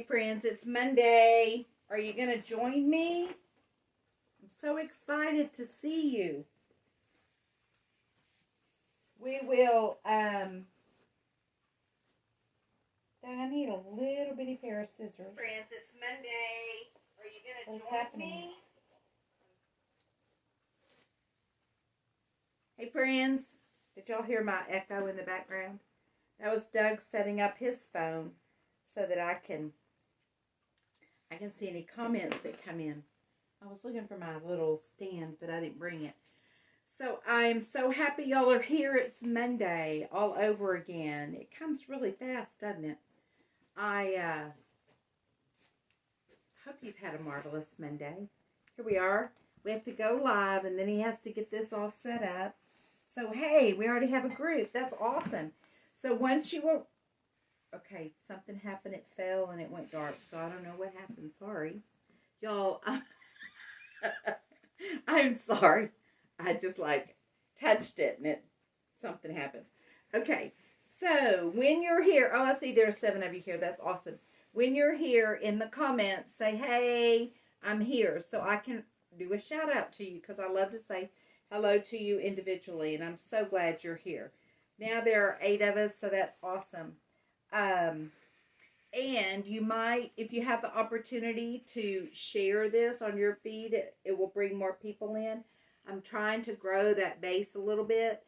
friends, it's Monday. Are you going to join me? I'm so excited to see you. We will, I need a little bitty pair of scissors. Friends, it's Monday. Are you going to join me? Hey friends, did y'all hear my echo in the background? That was Doug setting up his phone so that I can see any comments that come in. I was looking for my little stand, but I didn't bring it. So I'm so happy y'all are here. It's Monday all over again. It comes really fast, doesn't it? I hope you've had a marvelous Monday. Here we are. We have to go live, and then he has to get this all set up. So, hey, we already have a group. That's awesome. So once you will... Okay, something happened. It fell, and it went dark. So I don't know what happened. Sorry. Y'all, I'm sorry. I just, touched it, and something happened. Okay, so when you're here... Oh, I see there's 7 of you here. That's awesome. When you're here, in the comments, say, hey, I'm here. So I can do a shout-out to you, because I love to say hello to you individually, and I'm so glad you're here. Now there are 8 of us, so that's awesome. And you might, if you have the opportunity to share this on your feed, it will bring more people in. I'm trying to grow that base a little bit.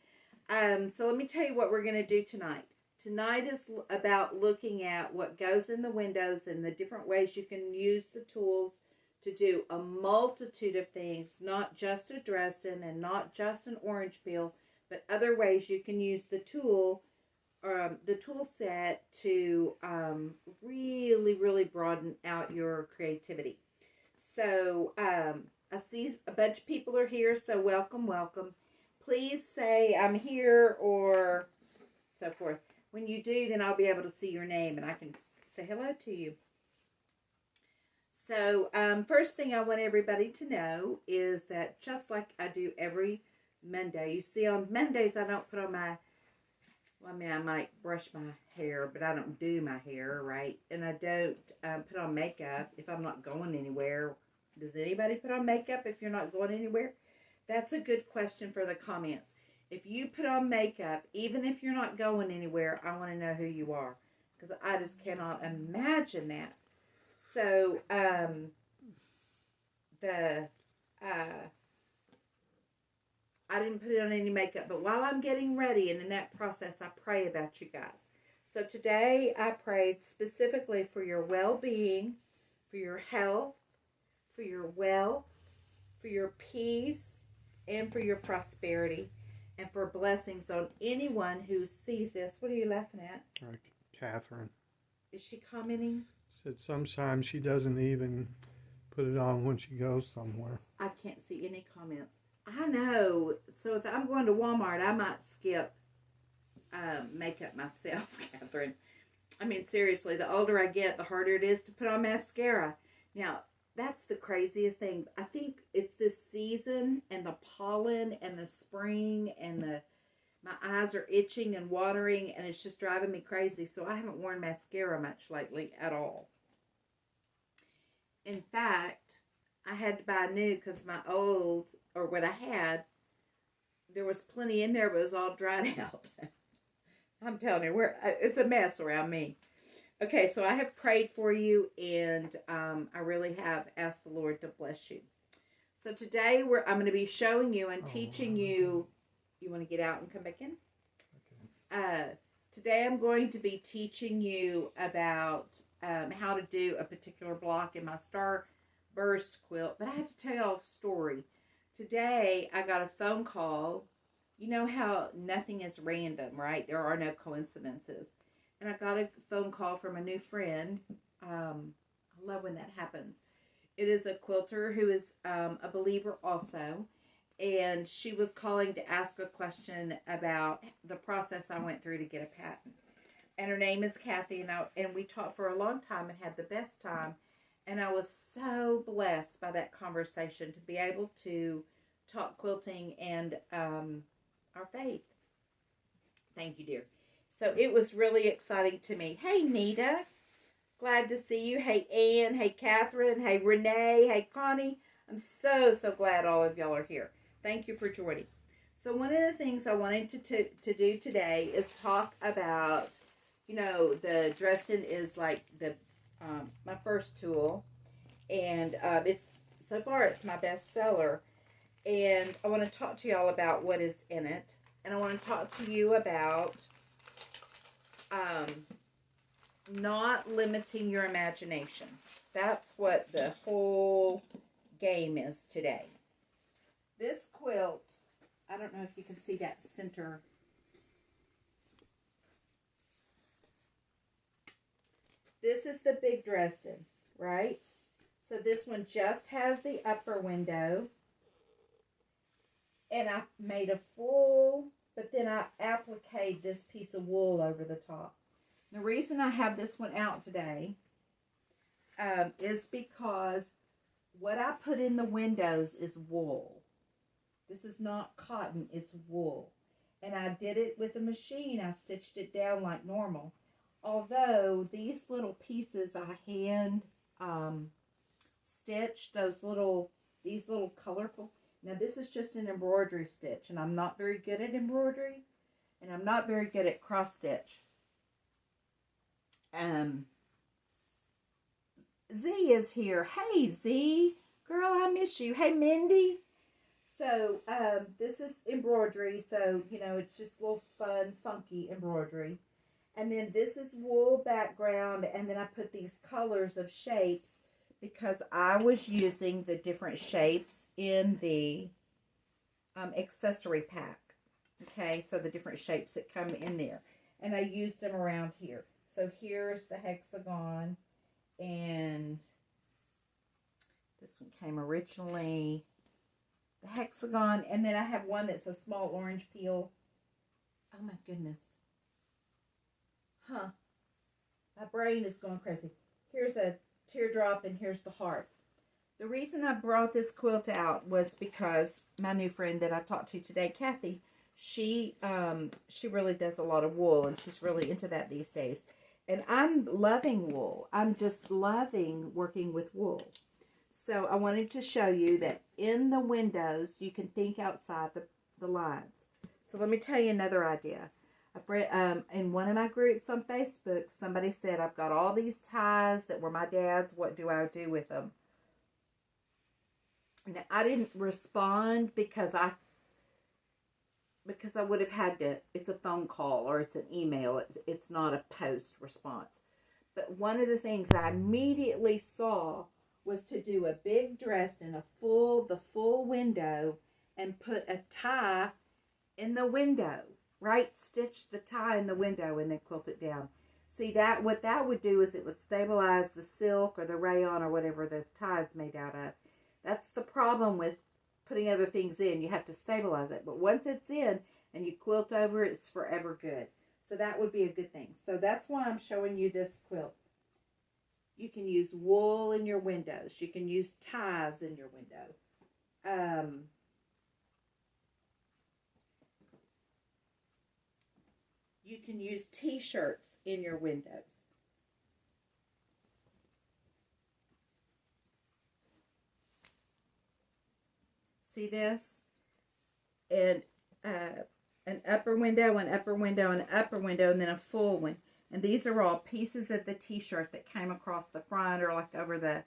So let me tell you what we're going to do tonight. Tonight is about looking at what goes in the windows and the different ways you can use the tools to do a multitude of things, not just a Dresden and not just an orange peel, but other ways you can use the tool set to really, really broaden out your creativity. So I see a bunch of people are here, so welcome, welcome. Please say I'm here or so forth. When you do, then I'll be able to see your name and I can say hello to you. So first thing I want everybody to know is that just like I do every Monday, you see on Mondays I don't put on my... Well, I mean, I might brush my hair, but I don't do my hair, right? And I don't put on makeup if I'm not going anywhere. Does anybody put on makeup if you're not going anywhere? That's a good question for the comments. If you put on makeup, even if you're not going anywhere, I want to know who you are. Because I just cannot imagine that. So, I didn't put on any makeup, but while I'm getting ready and in that process, I pray about you guys. So today I prayed specifically for your well-being, for your health, for your wealth, for your peace, and for your prosperity, and for blessings on anyone who sees this. What are you laughing at? Catherine. Is she commenting? Said sometimes she doesn't even put it on when she goes somewhere. I can't see any comments. I know. So if I'm going to Walmart, I might skip makeup myself, Catherine. I mean, seriously, the older I get, the harder it is to put on mascara. Now, that's the craziest thing. I think it's this season and the pollen and the spring and my eyes are itching and watering and it's just driving me crazy. So I haven't worn mascara much lately at all. In fact, I had to buy new because my old... or what I had, there was plenty in there, but it was all dried out. I'm telling you, it's a mess around me. Okay, so I have prayed for you, and I really have asked the Lord to bless you. So today, I'm going to be showing you and teaching you. You want to get out and come back in? Okay. Today, I'm going to be teaching you about how to do a particular block in my Starburst quilt, but I have to tell you a story. Today, I got a phone call. You know how nothing is random, right? There are no coincidences. And I got a phone call from a new friend. I love when that happens. It is a quilter who is a believer also. And she was calling to ask a question about the process I went through to get a patent. And her name is Kathy. And we talked for a long time and had the best time. And I was so blessed by that conversation to be able to talk quilting and our faith. Thank you, dear. So it was really exciting to me. Hey, Nita. Glad to see you. Hey, Ann. Hey, Catherine. Hey, Renee. Hey, Connie. I'm so, so glad all of y'all are here. Thank you for joining. So one of the things I wanted to do today is talk about, you know, the Dresden is like the my first tool, and it's so far it's my best seller, and I want to talk to y'all about what is in it, and I want to talk to you about not limiting your imagination. That's what the whole game is today. This quilt, I don't know if you can see that center. This is the big Dresden, right? So this one just has the upper window. And I made a full, but then I appliqued this piece of wool over the top. The reason I have this one out today is because what I put in the windows is wool. This is not cotton, it's wool. And I did it with a machine. I stitched it down like normal. Although these little pieces I hand stitched, these little colorful. Now this is just an embroidery stitch, and I'm not very good at embroidery, and I'm not very good at cross stitch. Z is here. Hey Z, girl, I miss you. Hey Mindy. So this is embroidery, so you know it's just a little fun, funky embroidery. And then this is wool background, and then I put these colors of shapes because I was using the different shapes in the accessory pack. Okay, so the different shapes that come in there. And I used them around here. So here's the hexagon, and this one came originally, the hexagon, and then I have one that's a small orange peel. Oh my goodness. Huh. My brain is going crazy. Here's a teardrop, and here's the heart. The reason I brought this quilt out was because my new friend that I talked to today, Kathy, she really does a lot of wool, and she's really into that these days. And I'm loving wool. I'm just loving working with wool. So I wanted to show you that in the windows, you can think outside the lines. So let me tell you another idea. In one of my groups on Facebook, somebody said, I've got all these ties that were my dad's. What do I do with them? Now, I didn't respond because I would have had to, it's a phone call or it's an email. It's not a post response. But one of the things I immediately saw was to do a big Dresden, the full window, and put a tie in the window. Right? Stitch the tie in the window and then quilt it down. See, what that would do is it would stabilize the silk or the rayon or whatever the tie is made out of. That's the problem with putting other things in. You have to stabilize it. But once it's in and you quilt over it, it's forever good. So that would be a good thing. So that's why I'm showing you this quilt. You can use wool in your windows. You can use ties in your window. You can use t-shirts in your windows. See this? And an upper window, an upper window, an upper window, and then a full one. And these are all pieces of the t-shirt that came across the front or like over the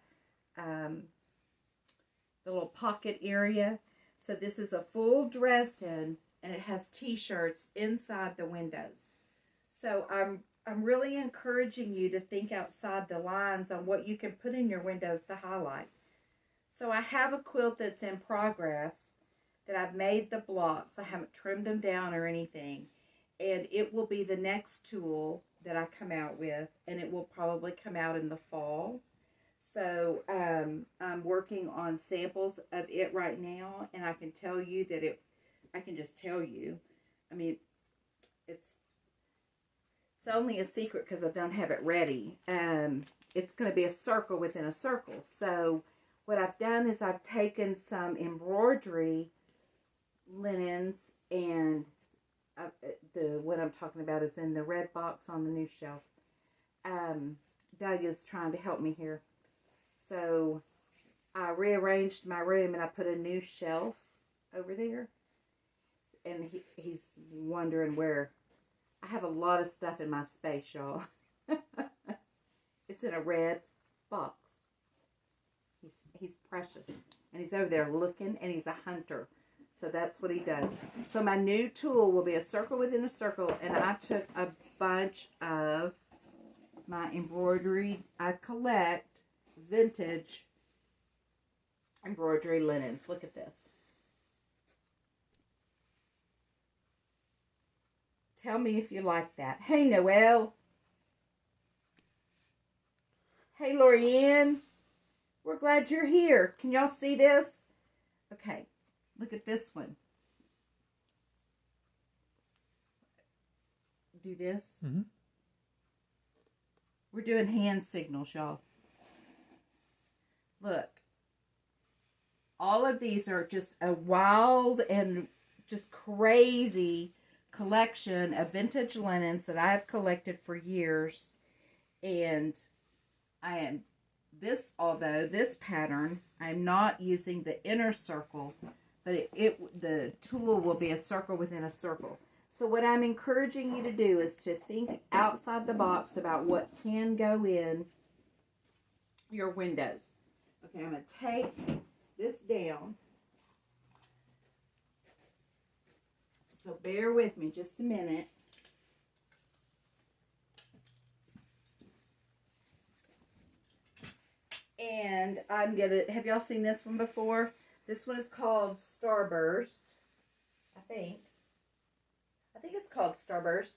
little pocket area. So this is a full Dresden, and it has t-shirts inside the windows. So I'm really encouraging you to think outside the lines on what you can put in your windows to highlight. So I have a quilt that's in progress that I've made the blocks. I haven't trimmed them down or anything. And it will be the next tool that I come out with, and it will probably come out in the fall. So I'm working on samples of it right now, and I can tell you that I can just tell you, I mean, it's only a secret because I don't have it ready. It's going to be a circle within a circle. So what I've done is I've taken some embroidery linens, and the what I'm talking about is in the red box on the new shelf. Dahlia's trying to help me here. So I rearranged my room and I put a new shelf over there. And he's wondering where. I have a lot of stuff in my space, y'all. It's in a red box. He's precious. And he's over there looking, and he's a hunter. So that's what he does. So my new tool will be a circle within a circle, and I took a bunch of my embroidery. I collect vintage embroidery linens. Look at this. Tell me if you like that. Hey, Noelle. Hey, Lorianne. We're glad you're here. Can y'all see this? Okay. Look at this one. Do this. Mm-hmm. We're doing hand signals, y'all. Look. All of these are just a wild and just crazy collection of vintage linens that I have collected for years. And although this pattern, I'm not using the inner circle, but the tool will be a circle within a circle. So what I'm encouraging you to do is to think outside the box about what can go in your windows. Okay, I'm going to take this down. So bear with me just a minute. And I'm going to, have y'all seen this one before? This one is called Starburst, I think. I think it's called Starburst.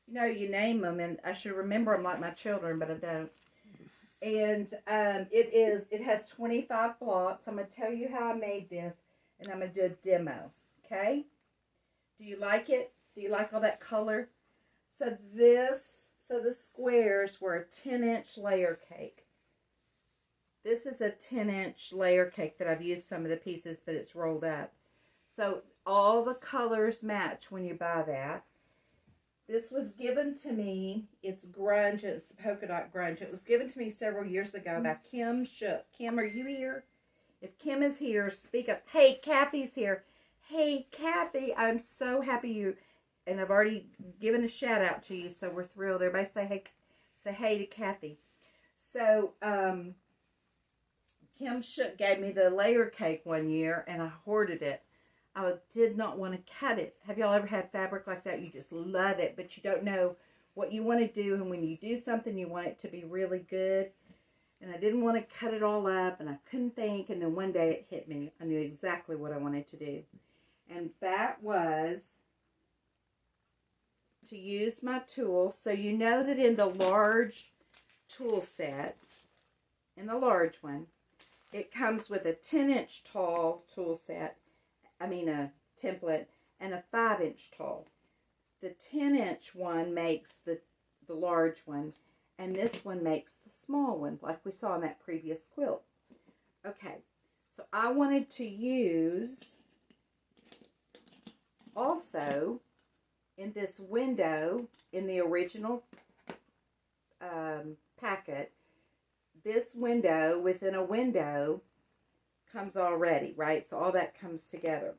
You know, you name them, and I should remember them like my children, but I don't. And it has 25 blocks. I'm going to tell you how I made this, and I'm going to do a demo, okay? Do you like it? Do you like all that color? So the squares were a 10-inch layer cake. This is a 10-inch layer cake that I've used some of the pieces, but it's rolled up. So all the colors match when you buy that. This was given to me. It's grunge. It's polka dot grunge. It was given to me several years ago by Kim Shook. Kim, are you here? If Kim is here, speak up. Hey, Kathy's here. Hey, Kathy, I'm so happy you, and I've already given a shout out to you, so we're thrilled. Everybody say hey to Kathy. So, Kim Shook gave me the layer cake one year, and I hoarded it. I did not want to cut it. Have y'all ever had fabric like that? You just love it, but you don't know what you want to do, and when you do something, you want it to be really good. And I didn't want to cut it all up, and I couldn't think, and then one day it hit me. I knew exactly what I wanted to do. And that was to use my tool. So you know that in the large tool set, in the large one, it comes with a 10-inch tall tool set. A template, and a 5-inch tall. The 10-inch one makes the large one, and this one makes the small one, like we saw in that previous quilt. Okay, so I wanted to use also in this window, in the original packet, this window within a window comes already, right? So all that comes together.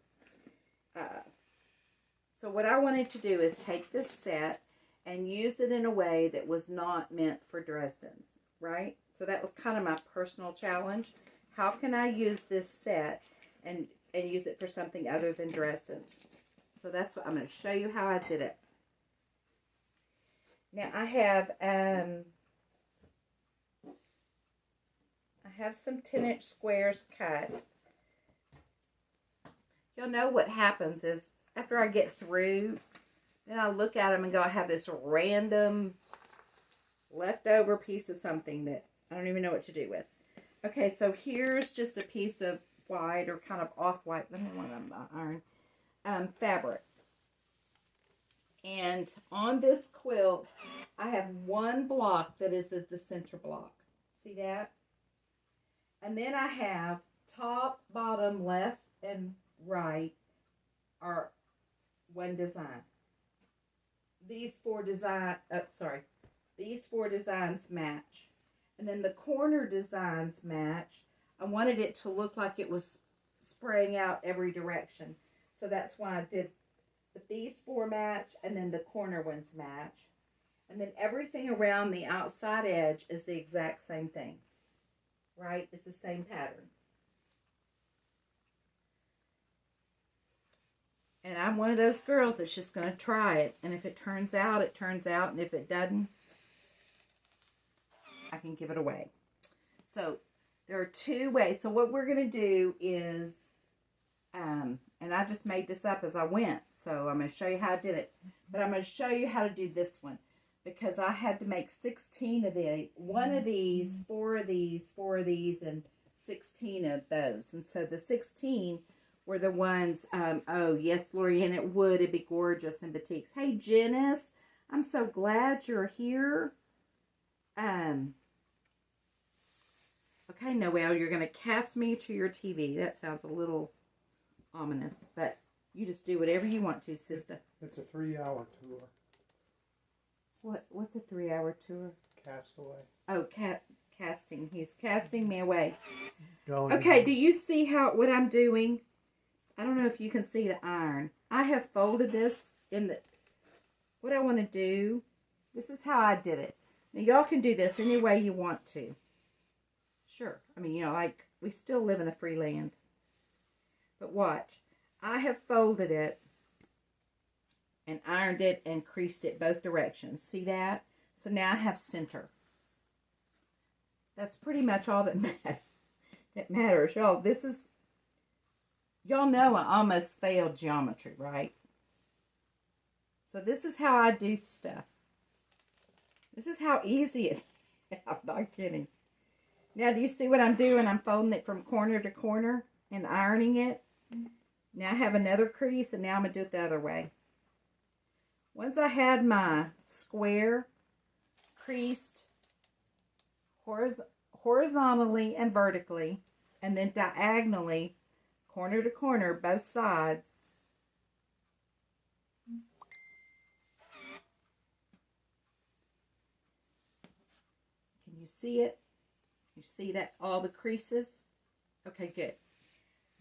So what I wanted to do is take this set and use it in a way that was not meant for Dresden's, right? So that was kind of my personal challenge. How can I use this set and use it for something other than Dresden's? So that's what I'm going to show you how I did it. Now I have some 10-inch squares cut. You'll know what happens is after I get through, then I look at them and go, I have this random leftover piece of something that I don't even know what to do with. Okay, so here's just a piece of white or kind of off-white, let me want to iron, fabric. And on this quilt, I have one block that is at the center block. See that? And then I have top, bottom, left, and right are one design. These four design, These 4 designs match. And then the corner designs match. I wanted it to look like it was spraying out every direction. So that's why I did. But these 4 match, and then the corner ones match. And then everything around the outside edge is the exact same thing. Right? It's the same pattern. And I'm one of those girls that's just going to try it. And if it turns out, it turns out. And if it doesn't, I can give it away. So there are 2 ways. So what we're going to do is, and I just made this up as I went. So I'm going to show you how I did it. But I'm going to show you how to do this one. Because I had to make 16 of these. 1 of these, 4 of these, 4 of these, and 16 of those. And so the 16 were the ones, oh, yes, Lorianne, it would. It'd be gorgeous in batiks. Hey, Janice, I'm so glad you're here. Okay, Noelle, you're going to cast me to your TV. That sounds a little ominous, but you just do whatever you want to, sister. It's a 3-hour tour. What's a 3-hour tour? Castaway. Oh, casting. He's casting me away. Going Okay, home. do you see what I'm doing? I don't know if you can see the iron. I have folded this in the... What I want to do, this is how I did it. Now, y'all can do this any way you want to. Sure. I mean, you know, like, we still live in a free land. But watch. I have folded it and ironed it and creased it both directions. See that? So now I have center. That's pretty much all that matters. Y'all, this is... Y'all know I almost failed geometry, right? So this is how I do stuff. This is how easy it is. I'm not kidding. Now, do you see what I'm doing? I'm folding it from corner to corner and ironing it. Now I have another crease, and now I'm going to do it the other way. Once I had my square creased horizontally and vertically, and then diagonally, corner to corner, both sides. Can you see it? You see that, all the creases? Okay, good.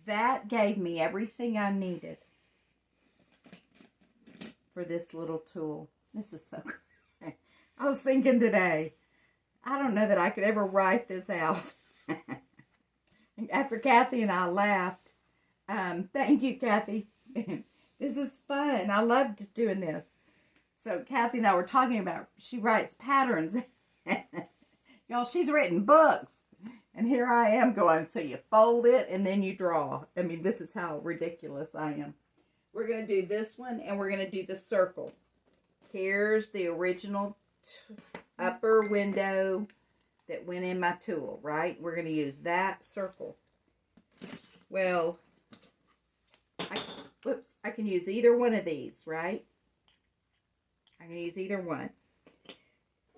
That gave me everything I needed for this little tool. This is so good. I was thinking today, I don't know that I could ever write this out. After Kathy and I laughed. Thank you, Kathy. This is fun. I loved doing this. So Kathy and I were talking about, she writes patterns. Y'all, she's written books. And here I am going, so you fold it and then you draw. I mean, this is how ridiculous I am. We're going to do this one, and we're going to do the circle. Here's the original upper window that went in my tool, right? We're going to use that circle. Well, I can use either one of these, right? I can use either one.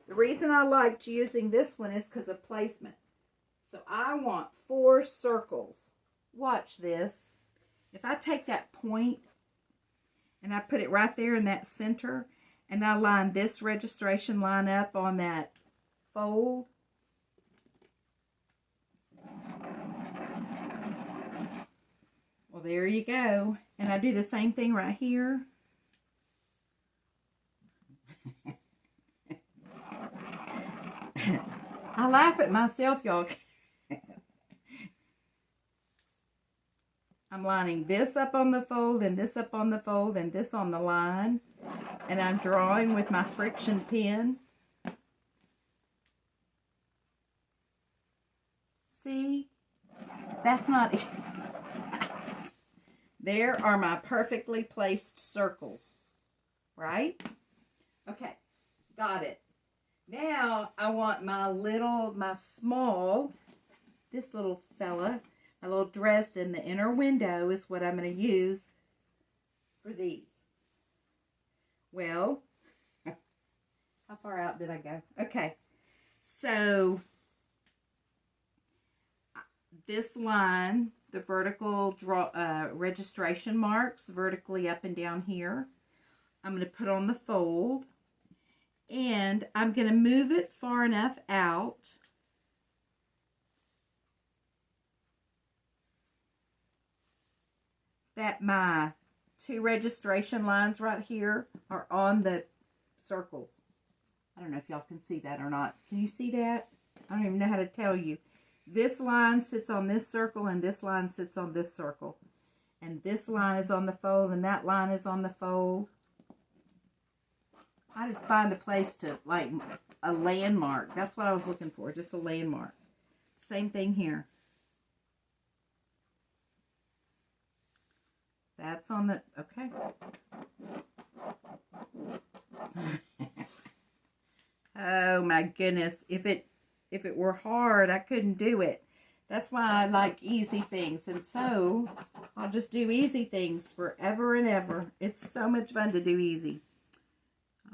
The reason I liked using this one is because of placement. So I want 4 circles. Watch this. If I take that point and I put it right there in that center, and I line this registration line up on that fold, well, there you go. And I do the same thing right here. I laugh at myself, y'all. I'm lining this up on the fold, and this up on the fold, and this on the line. And I'm drawing with my friction pen. See? That's not... There are my perfectly placed circles. Right? Okay. Got it. Now, I want my small, this little fella, my little Dresden, the inner window is what I'm going to use for these. Well, how far out did I go? Okay. So, this line, the vertical registration marks vertically up and down here, I'm going to put on the fold. And I'm going to move it far enough out that my 2 registration lines right here are on the circles. I don't know if y'all can see that or not. Can you see that? I don't even know how to tell you. This line sits on this circle and this line sits on this circle. And this line is on the fold and that line is on the fold. I just find a place to, like, a landmark. That's what I was looking for, just a landmark. Same thing here. That's on the, okay. Oh my goodness. If it were hard, I couldn't do it. That's why I like easy things. And so I'll just do easy things forever and ever. It's so much fun to do easy.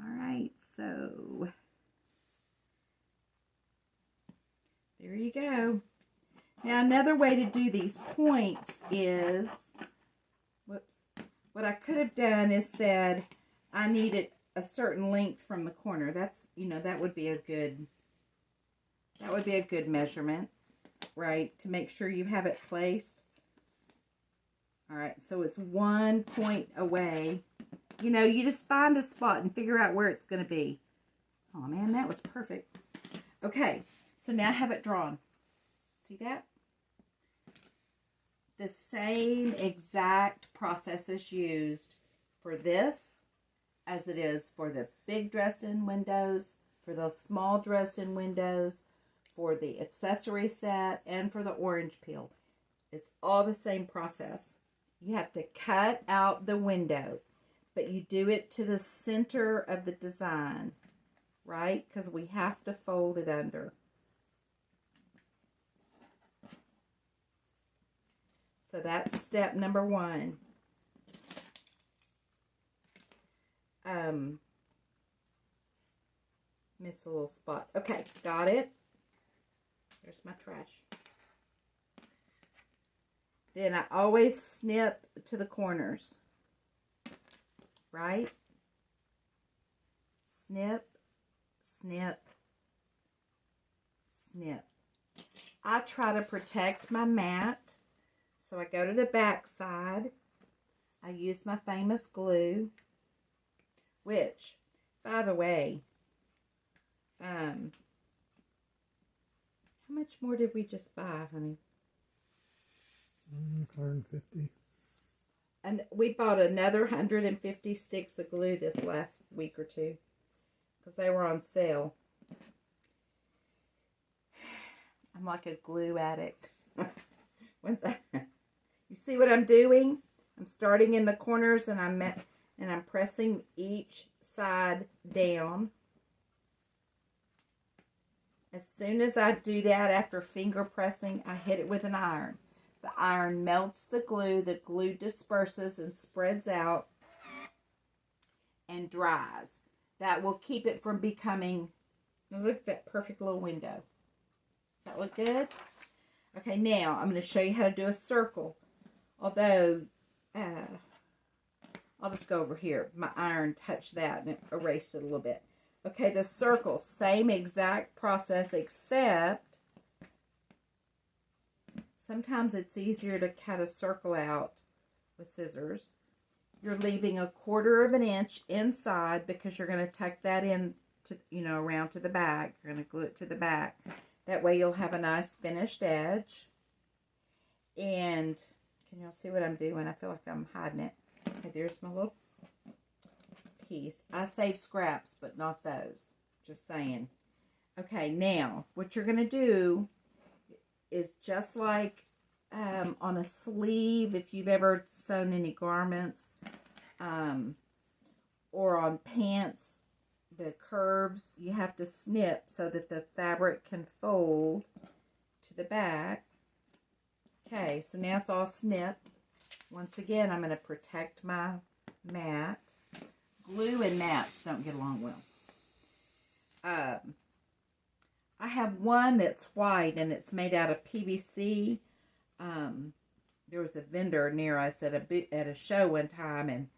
All right, so there you go. Now another way to do these points is, whoops, what I could have done is said I needed a certain length from the corner. That's, you know, that would be a good measurement, right? To make sure you have it placed. All right, so it's 1 point away. You know, you just find a spot and figure out where it's going to be. Oh, man, that was perfect. Okay, so now I have it drawn. See that? The same exact process is used for this as it is for the big Dresden windows, for the small Dresden windows, for the accessory set, and for the orange peel. It's all the same process. You have to cut out the window, but you do it to the center of the design, right? Because we have to fold it under. So that's step number 1. Miss a little spot. Okay, got it. There's my trash. Then I always snip to the corners. Right? Snip, snip, snip. I try to protect my mat. So I go to the back side. I use my famous glue. Which, by the way, how much more did we just buy, honey? 150. And we bought another 150 sticks of glue this last week or two. Because they were on sale. I'm like a glue addict. You see what I'm doing? I'm starting in the corners and I'm pressing each side down. As soon as I do that, after finger pressing, I hit it with an iron. The iron melts the glue disperses and spreads out and dries. That will keep it from becoming, look at that perfect little window. Does that look good? Okay, now I'm going to show you how to do a circle. Although, I'll just go over here. My iron touched that and it erased it a little bit. Okay, the circle, same exact process, except sometimes it's easier to cut a circle out with scissors. You're leaving 1/4 inch inside because you're going to tuck that in to, you know, around to the back. You're going to glue it to the back. That way you'll have a nice finished edge. And can y'all see what I'm doing? I feel like I'm hiding it. Okay, there's my little piece. I save scraps, but not those. Just saying. Okay, now, what you're going to do is just like on a sleeve, if you've ever sewn any garments, or on pants, the curves, you have to snip so that the fabric can fold to the back. Okay, so now it's all snipped. Once again, I'm going to protect my mat. Glue and mats don't get along well. I have one that's white and it's made out of PVC. There was a vendor near us at a show one time and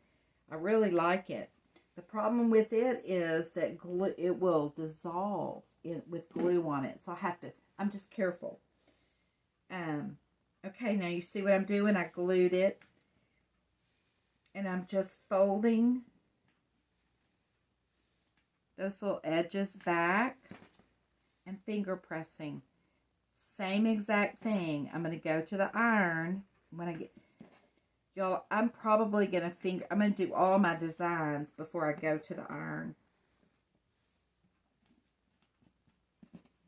I really like it. The problem with it is that glue, it will dissolve with glue on it. So I have to, I'm just careful. Okay, now you see what I'm doing? I glued it. And I'm just folding those little edges back and finger pressing. Same exact thing. I'm going to go to the iron when I get... Y'all, I'm probably going to I'm going to do all my designs before I go to the iron.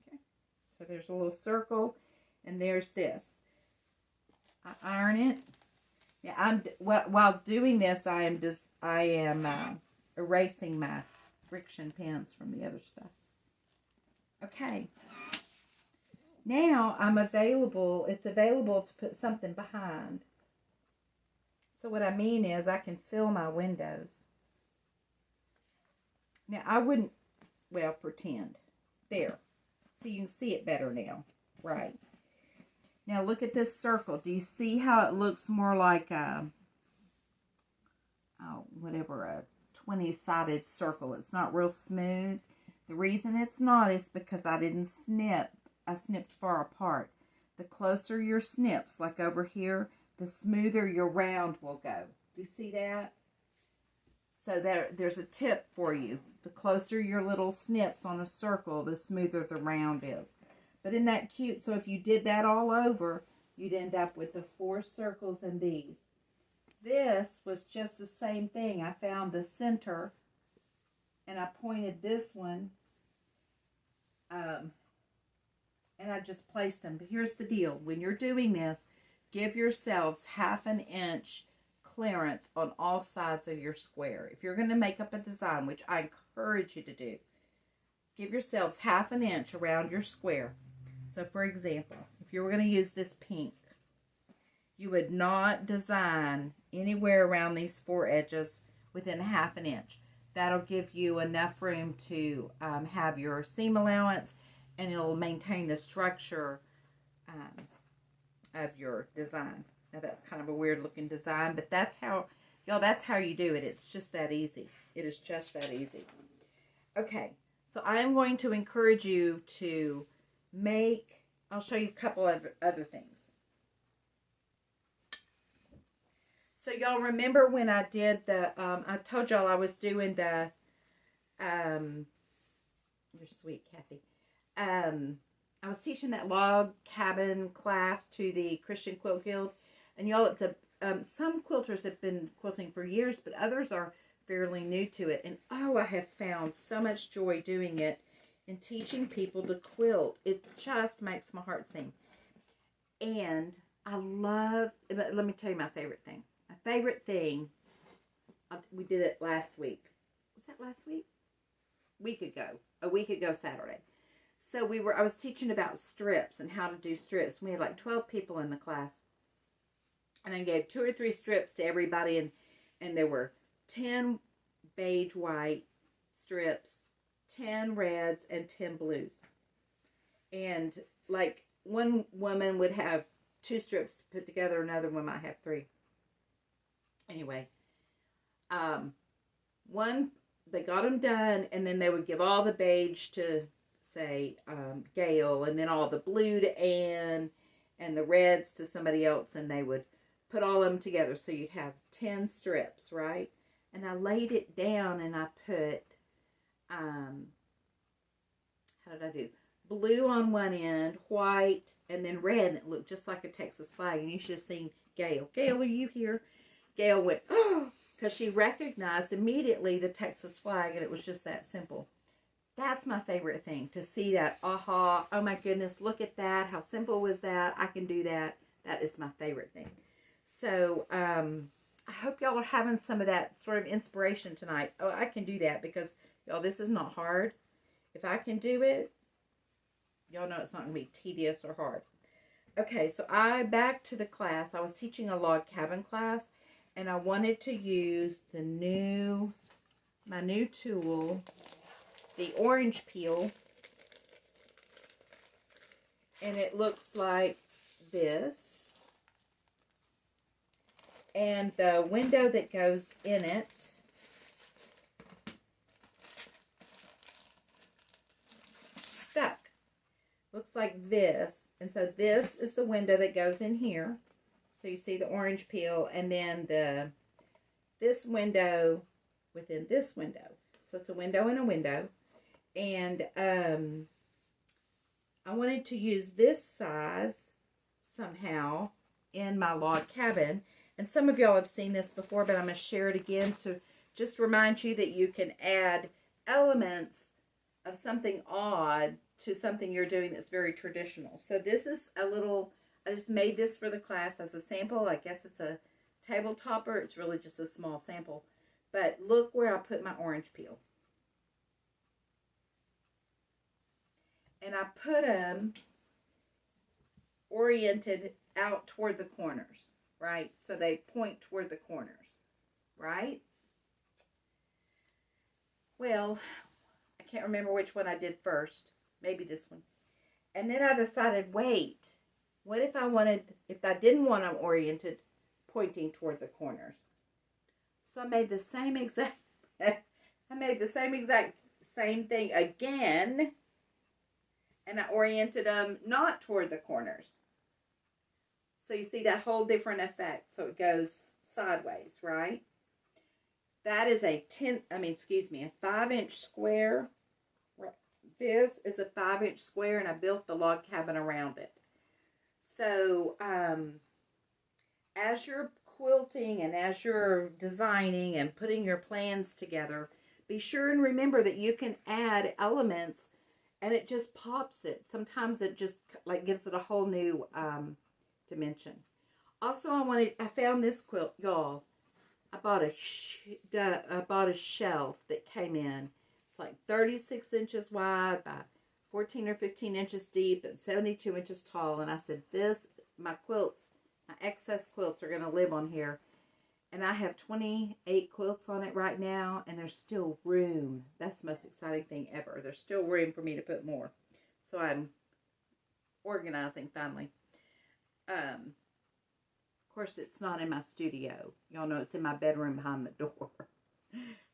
Okay. So there's a little circle, and there's this. I iron it. Now, while doing this, I am erasing my friction pins from the other stuff. Okay. Now, it's available to put something behind. So what I mean is I can fill my windows. Now I wouldn't, well, pretend. There. So you can see it better now. Right. Now look at this circle. Do you see how it looks more like a 20-sided circle? It's not real smooth. The reason it's not is because I didn't snip. I snipped far apart. The closer your snips, like over here, the smoother your round will go. Do you see that? So there's a tip for you. The closer your little snips on a circle, the smoother the round is. But isn't that cute? So if you did that all over, you'd end up with the 4 circles and these. This was just the same thing. I found the center, and I pointed this one, and I just placed them. But here's the deal. When you're doing this, give yourselves 1/2 inch clearance on all sides of your square. If you're going to make up a design, which I encourage you to do, give yourselves 1/2 inch around your square. So for example, if you were going to use this pink, you would not design anywhere around these 4 edges within 1/2 inch. That'll give you enough room to have your seam allowance, and it'll maintain the structure of your design. Now that's kind of a weird looking design, but that's how, y'all, that's how you do it. It's just that easy. It is just that easy. Okay, so I am going to encourage you to make, I'll show you a couple of other things. So y'all remember when I did the, I told y'all I was doing the, you're sweet, Kathy. I was teaching that log cabin class to the Christian Quilt Guild. And y'all, it's some quilters have been quilting for years, but others are fairly new to it. And oh, I have found so much joy doing it and teaching people to quilt. It just makes my heart sing. And I love, let me tell you my favorite thing. My favorite thing, we did it last week. Was that last week? A week ago Saturday. So I was teaching about strips and how to do strips. We had like 12 people in the class. And I gave 2 or 3 strips to everybody. And there were 10 beige white strips, 10 reds, and 10 blues. And like one woman would have 2 strips put together. Another one might have 3. Anyway, they got them done. And then they would give all the beige to, say, Gail, and then all the blue to Ann, and the reds to somebody else, and they would put all of them together, so you'd have 10 strips, right? And I laid it down, and I put, how did I do? Blue on one end, white, and then red, and it looked just like a Texas flag, and you should have seen Gail. Gail, are you here? Gail went, oh, because she recognized immediately the Texas flag, and it was just that simple. That's my favorite thing, to see that, aha, oh my goodness, look at that, how simple was that, I can do that. That is my favorite thing. So, I hope y'all are having some of that sort of inspiration tonight. Oh, I can do that, because, y'all, this is not hard. If I can do it, y'all know it's not going to be tedious or hard. Okay, so back to the class. I was teaching a log cabin class, and I wanted to use my new tool, the orange peel, and it looks like this, and the window that goes in it like this. And so this is the window that goes in here. So you see the orange peel, and then this window within this window. So it's a window and a window. And I wanted to use this size somehow in my log cabin. And some of y'all have seen this before, but I'm going to share it again to just remind you that you can add elements of something odd to something you're doing that's very traditional. So this is a little, I just made this for the class as a sample. I guess it's a table topper. It's really just a small sample. But look where I put my orange peel. And I put them oriented out toward the corners, right? So they point toward the corners, right? Well, I can't remember which one I did first. Maybe this one. And then I decided, wait, what if I didn't want them oriented, pointing toward the corners? So I made the same exact same thing again, and I oriented them not toward the corners. So you see that whole different effect. So it goes sideways, right? That is a 5-inch square. This is a 5-inch square, and I built the log cabin around it. So as you're quilting and as you're designing and putting your plans together, be sure and remember that you can add elements, and it just pops it. Sometimes it just like gives it a whole new dimension. Also, I found this quilt, y'all. I bought a shelf that came in. It's like 36 inches wide by 14 or 15 inches deep and 72 inches tall. And I said, my excess quilts are going to live on here. And I have 28 quilts on it right now, and there's still room. That's the most exciting thing ever. There's still room for me to put more. So I'm organizing finally. Of course, it's not in my studio. Y'all know it's in my bedroom behind the door.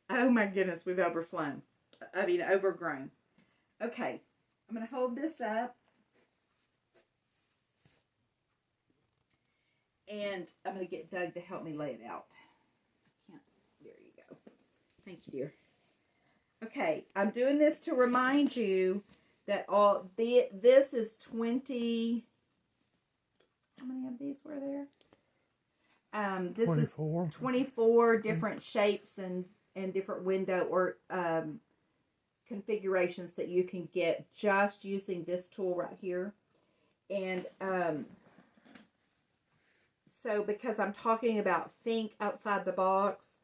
Oh my goodness, we've overgrown. Okay, I'm going to hold this up. And I'm going to get Doug to help me lay it out. There you go. Thank you, dear. Okay, I'm doing this to remind you that this is 20... How many of these were there? This 24. is 24 different shapes and different window or configurations that you can get just using this tool right here. And so because I'm talking about think outside the box,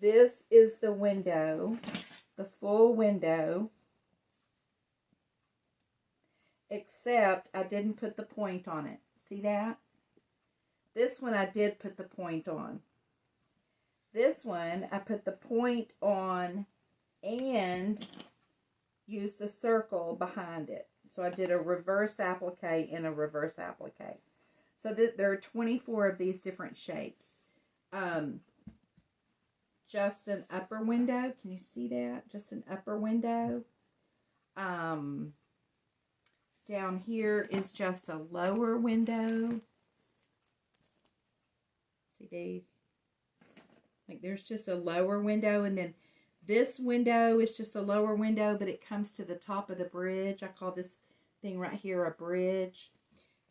this is the window, the full window, except I didn't put the point on it. See that? This one I did put the point on. This one I put the point on and used the circle behind it. So I did a reverse applique and a reverse applique. So there are 24 of these different shapes. Just an upper window. Can you see that? Just an upper window. Down here is just a lower window. See these? Like there's just a lower window, and then this window is just a lower window, but it comes to the top of the bridge. I call this thing right here a bridge.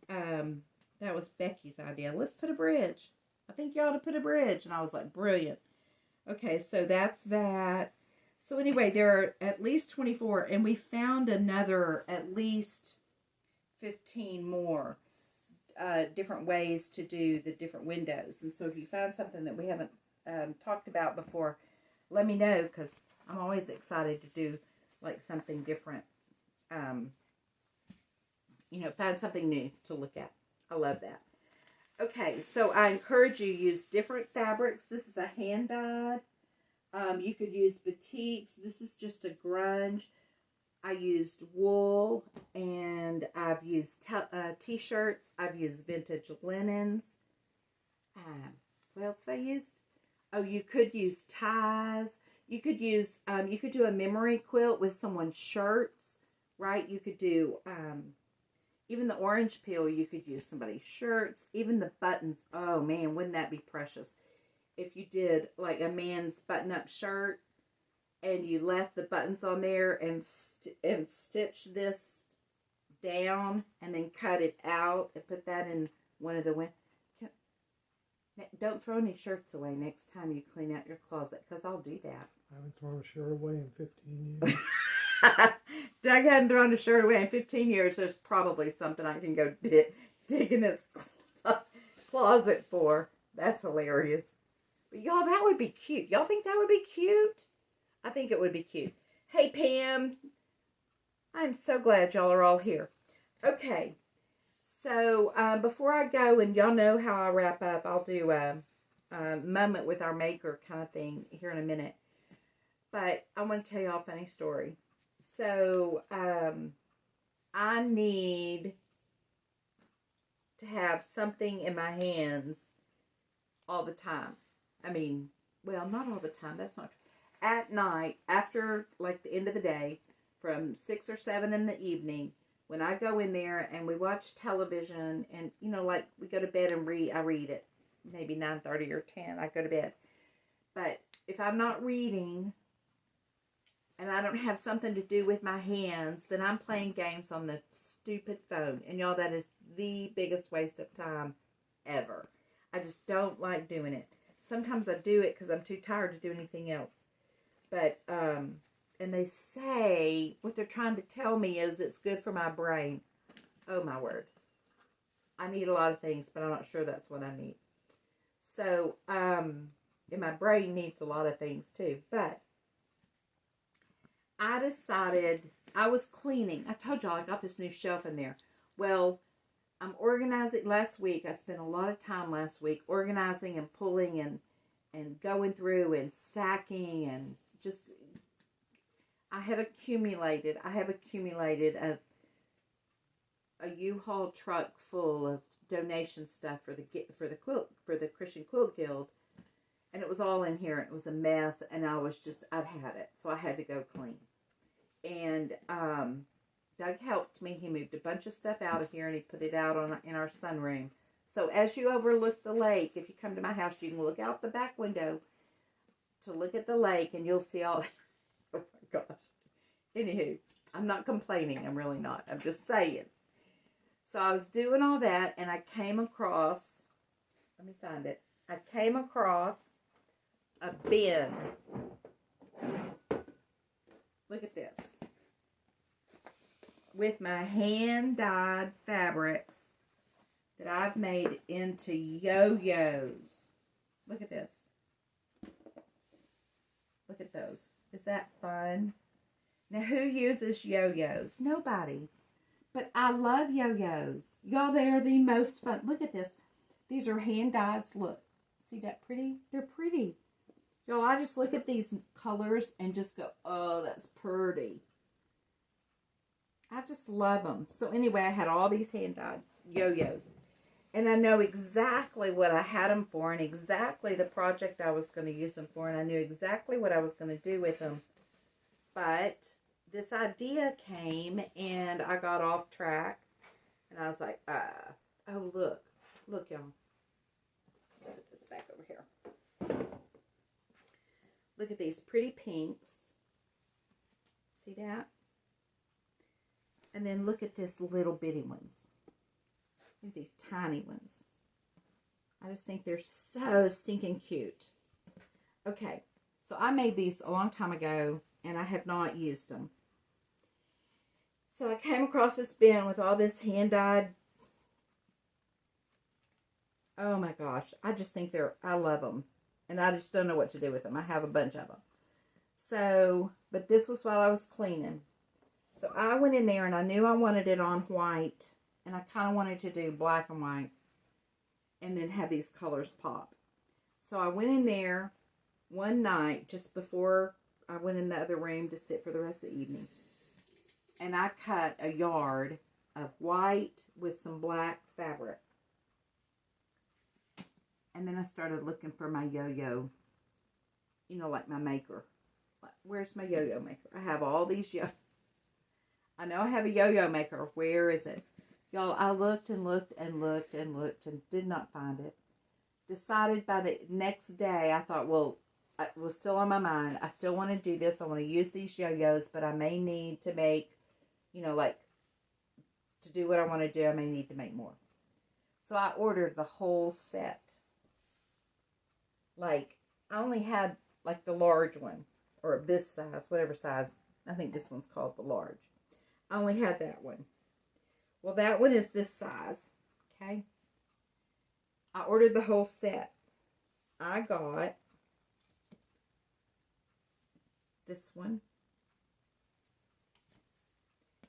That was Becky's idea. Let's put a bridge. I think you ought to put a bridge. And I was like, brilliant. Okay, so that's that. So anyway, there are at least 24, and we found another at least 15 more different ways to do the different windows. And so if you find something that we haven't talked about before, let me know, because I'm always excited to do like something different. Find something new to look at. I love that. Okay, so I encourage you to use different fabrics. This is a hand-dyed. You could use batiks. This is just a grunge. I used wool, and I've used t-shirts. I've used vintage linens. What else have I used? Oh, you could use ties. You could use, you could do a memory quilt with someone's shirts, right? You could do Even the orange peel, you could use somebody's shirts. Even the buttons. Oh, man, wouldn't that be precious? If you did, like, a man's button-up shirt, and you left the buttons on there and stitch this down and then cut it out and put that in one of the don't throw any shirts away next time you clean out your closet, because I'll do that. I haven't thrown a shirt away in 15 years. Doug hadn't thrown a shirt away in 15 years. There's probably something I can go dig in his closet for. That's hilarious. But y'all, that would be cute. Y'all think that would be cute? I think it would be cute. Hey, Pam. I'm so glad y'all are all here. Okay. So, before I go, and y'all know how I wrap up, I'll do a moment with our maker kind of thing here in a minute. But I want to tell y'all a funny story. So, I need to have something in my hands all the time. I mean, well, not all the time. That's not true. At night, after, like, the end of the day, from 6 or 7 in the evening, when I go in there and we watch television and, you know, like, we go to bed and I read it. Maybe 9:30 or 10, I go to bed. But if I'm not reading and I don't have something to do with my hands, then I'm playing games on the stupid phone. And y'all, that is the biggest waste of time ever. I just don't like doing it. Sometimes I do it because I'm too tired to do anything else. But, and they say, what they're trying to tell me is it's good for my brain. Oh, my word. I need a lot of things, but I'm not sure that's what I need. So, and my brain needs a lot of things too. But I decided, I was cleaning. I told y'all I got this new shelf in there. Well, I'm organizing. Last week, I spent a lot of time last week organizing and pulling and going through and stacking and just, I have accumulated a U-Haul truck full of donation stuff for the Christian Quilt Guild, and it was all in here. It was a mess, and I'd had it, so I had to go clean. And Doug helped me. He moved a bunch of stuff out of here, and he put it out in our sunroom. So as you overlook the lake, if you come to my house, you can look out the back window to look at the lake, and you'll see all. Oh my gosh. Anywho, I'm not complaining. I'm really not. I'm just saying. So I was doing all that, and I came across, let me find it. I came across a bin. Look at this. With my hand-dyed fabrics that I've made into yo-yos. Look at this. Look at those. Is that fun? Now, who uses yo-yos? Nobody. But I love yo-yos. Y'all, they are the most fun. Look at this. These are hand-dyed. Look. See that pretty? They're pretty. Y'all, I just look at these colors and just go, oh, that's pretty. I just love them. So anyway, I had all these hand-dyed yo-yos. And I know exactly what I had them for and exactly the project I was going to use them for. And I knew exactly what I was going to do with them. But this idea came and I got off track. And I was like, oh, look. Look, y'all. Put this back over here. Look at these pretty pinks. See that? And then look at this little bitty ones. Look at these tiny ones. I just think they're so stinking cute. Okay, so I made these a long time ago, and I have not used them. So I came across this bin with all this hand-dyed. Oh my gosh, I just think I love them. And I just don't know what to do with them. I have a bunch of them. So, but this was while I was cleaning. So I went in there and I knew I wanted it on white. And I kind of wanted to do black and white. And then have these colors pop. So I went in there one night just before I went in the other room to sit for the rest of the evening. And I cut a yard of white with some black fabric. And then I started looking for my yo-yo. You know, like my maker. Where's my yo-yo maker? I have all these I know I have a yo-yo maker. Where is it? Y'all, I looked and looked and looked and looked and did not find it. Decided by the next day, I thought, well, it was still on my mind. I still want to do this. I want to use these yo-yos, but I may need to make, like, to do what I want to do, I may need to make more. So I ordered the whole set. Like, I only had, like, the large one, or this size, whatever size. I think this one's called the large. I only had that one. Well, that one is this size, okay? I ordered the whole set. I got this one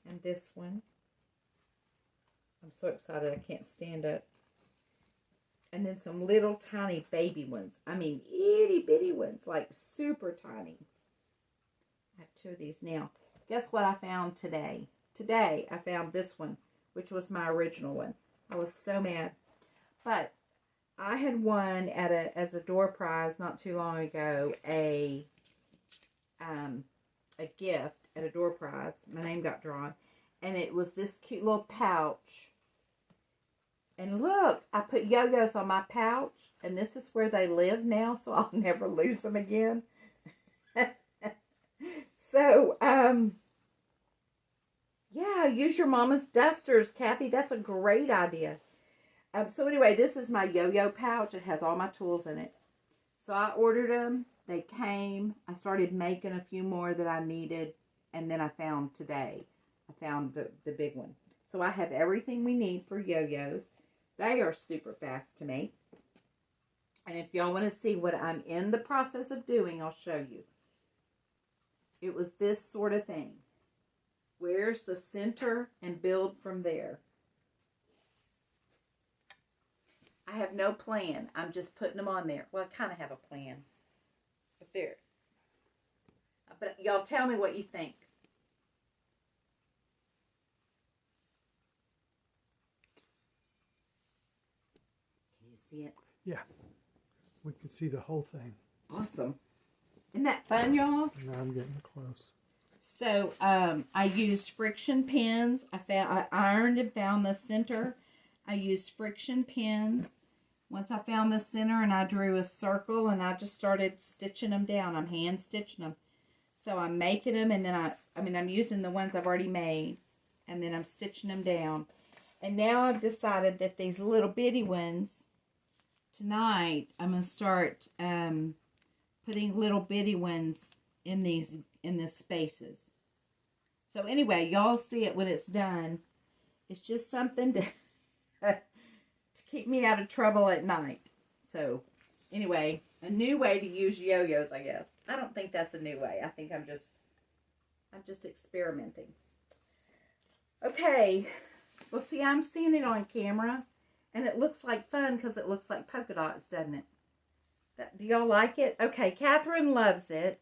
and this one. I'm so excited I can't stand up. And then some little tiny baby ones. I mean, itty bitty ones, like super tiny. I have two of these now. Guess what I found today? Today I found this one, which was my original one. I was so mad. But I had won as a door prize not too long ago a gift at a door prize. My name got drawn. And it was this cute little pouch. And look, I put yo-yos on my pouch. And this is where they live now, so I'll never lose them again. So, yeah, use your mama's dusters, Kathy. That's a great idea. So anyway, this is my yo-yo pouch. It has all my tools in it. So I ordered them. They came. I started making a few more that I needed. And then I found today. I found the big one. So I have everything we need for yo-yos. They are super fast to make. And if y'all want to see what I'm in the process of doing, I'll show you. It was this sort of thing. Where's the center and build from there. I have no plan. I'm just putting them on there. Well, I kind of have a plan. But there. But y'all tell me what you think. Can you see it? Yeah. We could see the whole thing. Awesome. Isn't that fun, y'all? Now I'm getting close. So, I used friction pins. I ironed and found the center. I used friction pins. Once I found the center and I drew a circle and I just started stitching them down. I'm hand stitching them. So I'm making them and then I'm using the ones I've already made and then I'm stitching them down. And now I've decided that these little bitty ones, tonight I'm going to start putting little bitty ones in the spaces. So anyway, y'all see it when it's done. It's just something to to keep me out of trouble at night. So anyway, a new way to use yo-yos, I guess. I don't think that's a new way. I think I'm just experimenting. Okay. Well, see, I'm seeing it on camera and it looks like fun because it looks like polka dots, doesn't it? Do y'all like it? Okay, Catherine loves it.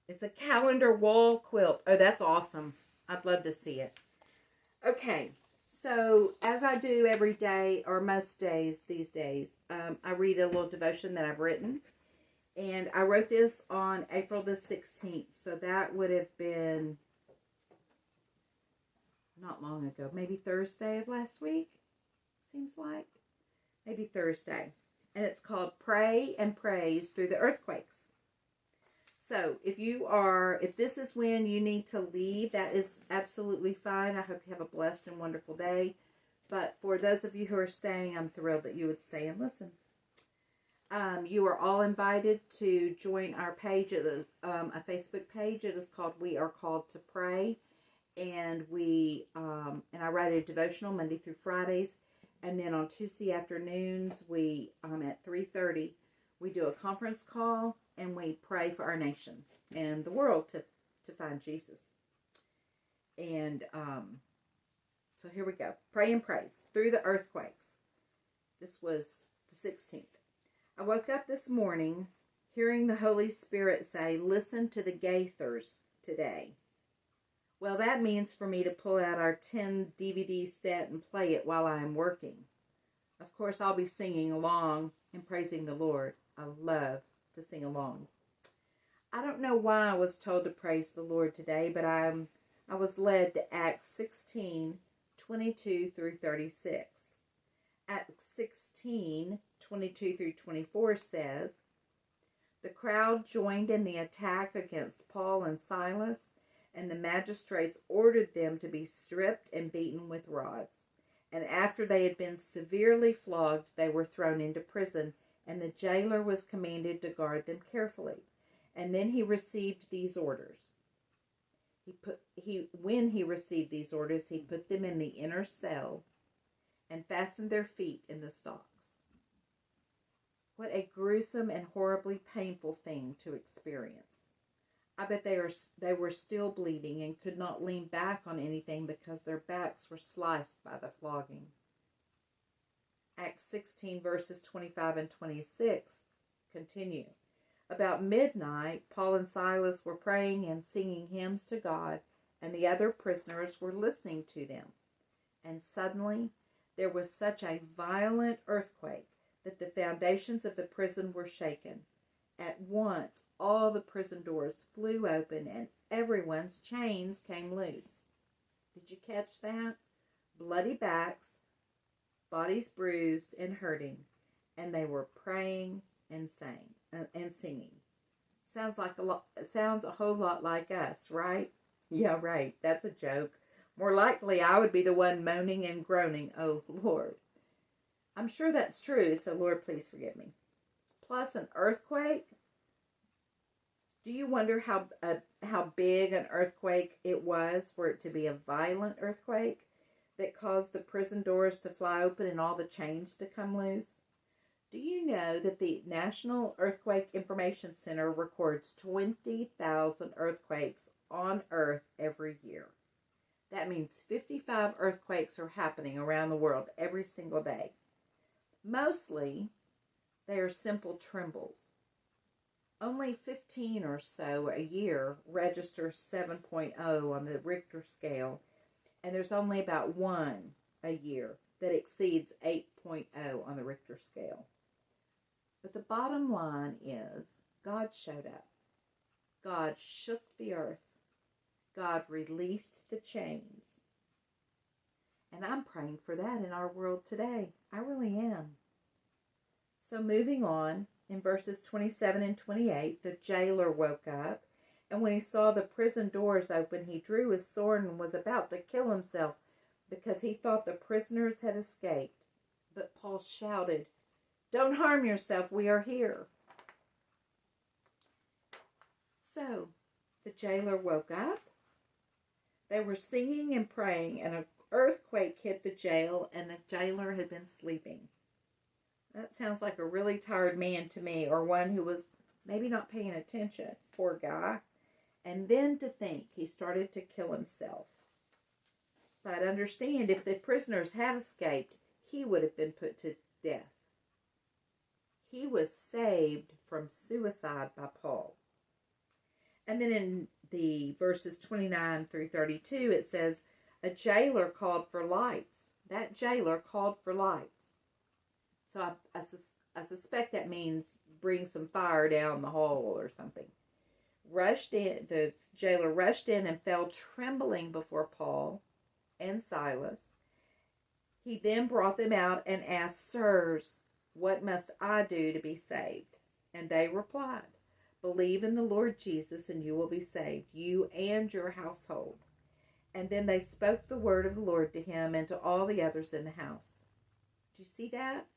It's a calendar wall quilt. Oh, that's awesome. I'd love to see it. Okay, so as I do every day, or most days these days, I read a little devotion that I've written. And I wrote this on April the 16th. So that would have been not long ago. Maybe Thursday of last week, seems like. Maybe Thursday. And it's called Pray and Praise Through the Earthquakes. So if this is when you need to leave, that is absolutely fine. I hope you have a blessed and wonderful day. But for those of you who are staying, I'm thrilled that you would stay and listen. You are all invited to join our page. It is a Facebook page. It is called We Are Called to Pray. And I write a devotional Monday through Fridays. And then on Tuesday afternoons, we at 3:30, we do a conference call and we pray for our nation and the world to find Jesus. And so here we go. Pray and praise through the earthquakes. This was the 16th. I woke up this morning hearing the Holy Spirit say, listen to the Gaithers today. Well, that means for me to pull out our 10 DVD set and play it while I am working. Of course, I'll be singing along and praising the Lord. I love to sing along. I don't know why I was told to praise the Lord today, but I'm I was led to Acts 16:22 through 36. Acts 16:22 through 24 says, "The crowd joined in the attack against Paul and Silas, and the magistrates ordered them to be stripped and beaten with rods. And after they had been severely flogged, they were thrown into prison, and the jailer was commanded to guard them carefully. And then he received these orders. When he received these orders, he put them in the inner cell and fastened their feet in the stocks." What a gruesome and horribly painful thing to experience. I bet they were still bleeding and could not lean back on anything because their backs were sliced by the flogging. Acts 16 verses 25 and 26 continue. "About midnight, Paul and Silas were praying and singing hymns to God, and the other prisoners were listening to them. And suddenly there was such a violent earthquake that the foundations of the prison were shaken. At once all the prison doors flew open and everyone's chains came loose." Did you catch that? Bloody backs, bodies bruised and hurting, and they were praying and singing. Sounds a whole lot like us, right? Yeah, right. That's a joke. More likely I would be the one moaning and groaning, "Oh, Lord." I'm sure that's true, so Lord, please forgive me. Plus an earthquake. Do you wonder how big an earthquake it was for it to be a violent earthquake that caused the prison doors to fly open and all the chains to come loose? Do you know that the National Earthquake Information Center records 20,000 earthquakes on Earth every year? That means 55 earthquakes are happening around the world every single day. Mostly, they are simple trembles. Only 15 or so a year register 7.0 on the Richter scale, and there's only about one a year that exceeds 8.0 on the Richter scale. But the bottom line is, God showed up. God shook the earth. God released the chains. And I'm praying for that in our world today. I really am. So moving on, in verses 27 and 28, the jailer woke up, and when he saw the prison doors open, he drew his sword and was about to kill himself because he thought the prisoners had escaped. But Paul shouted, "Don't harm yourself, we are here." So the jailer woke up. They were singing and praying, and an earthquake hit the jail, and the jailer had been sleeping. That sounds like a really tired man to me, or one who was maybe not paying attention. Poor guy. And then to think he started to kill himself. But understand, if the prisoners had escaped, he would have been put to death. He was saved from suicide by Paul. And then in the verses 29 through 32, it says, a jailer called for lights. That jailer called for lights. So I suspect that means bring some fire down the hall or something. The jailer rushed in and fell trembling before Paul and Silas. He then brought them out and asked, "Sirs, what must I do to be saved?" And they replied, "Believe in the Lord Jesus and you will be saved, you and your household." And then they spoke the word of the Lord to him and to all the others in the house. Do you see that?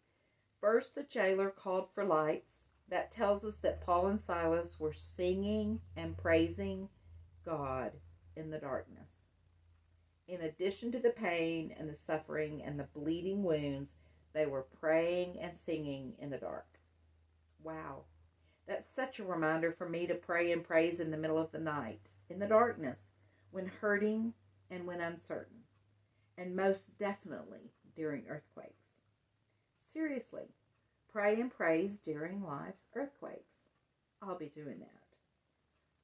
First, the jailer called for lights. That tells us that Paul and Silas were singing and praising God in the darkness. In addition to the pain and the suffering and the bleeding wounds, they were praying and singing in the dark. Wow. That's such a reminder for me to pray and praise in the middle of the night, in the darkness, when hurting and when uncertain, and most definitely during earthquakes. Seriously, pray and praise during life's earthquakes. I'll be doing that.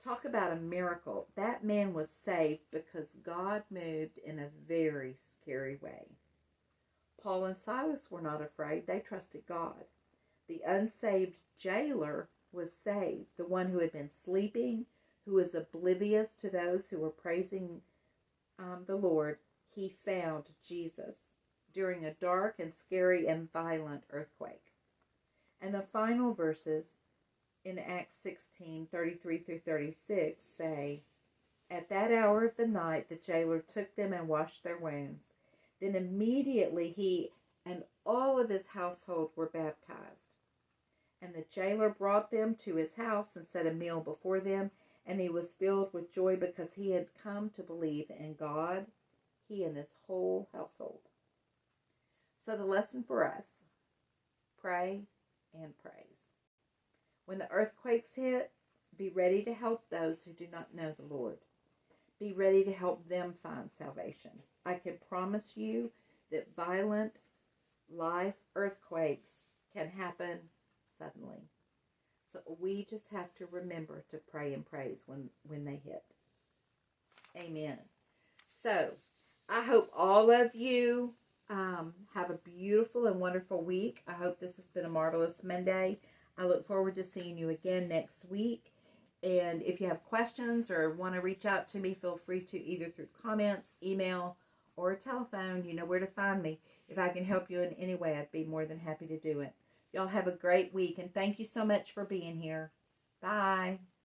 Talk about a miracle. That man was saved because God moved in a very scary way. Paul and Silas were not afraid. They trusted God. The unsaved jailer was saved. The one who had been sleeping, who was oblivious to those who were praising the Lord, he found Jesus during a dark and scary and violent earthquake. And the final verses in Acts 16:33-36 say, "At that hour of the night the jailer took them and washed their wounds. Then immediately he and all of his household were baptized. And the jailer brought them to his house and set a meal before them, and he was filled with joy because he had come to believe in God, he and his whole household." So the lesson for us, pray and praise. When the earthquakes hit, be ready to help those who do not know the Lord. Be ready to help them find salvation. I can promise you that violent life earthquakes can happen suddenly. So we just have to remember to pray and praise when they hit. Amen. So I hope all of you have a beautiful and wonderful week. I hope this has been a marvelous Monday. I look forward to seeing you again next week. And if you have questions or want to reach out to me, feel free to either through comments, email, or telephone. You know where to find me. If I can help you in any way, I'd be more than happy to do it. Y'all have a great week, and thank you so much for being here. Bye.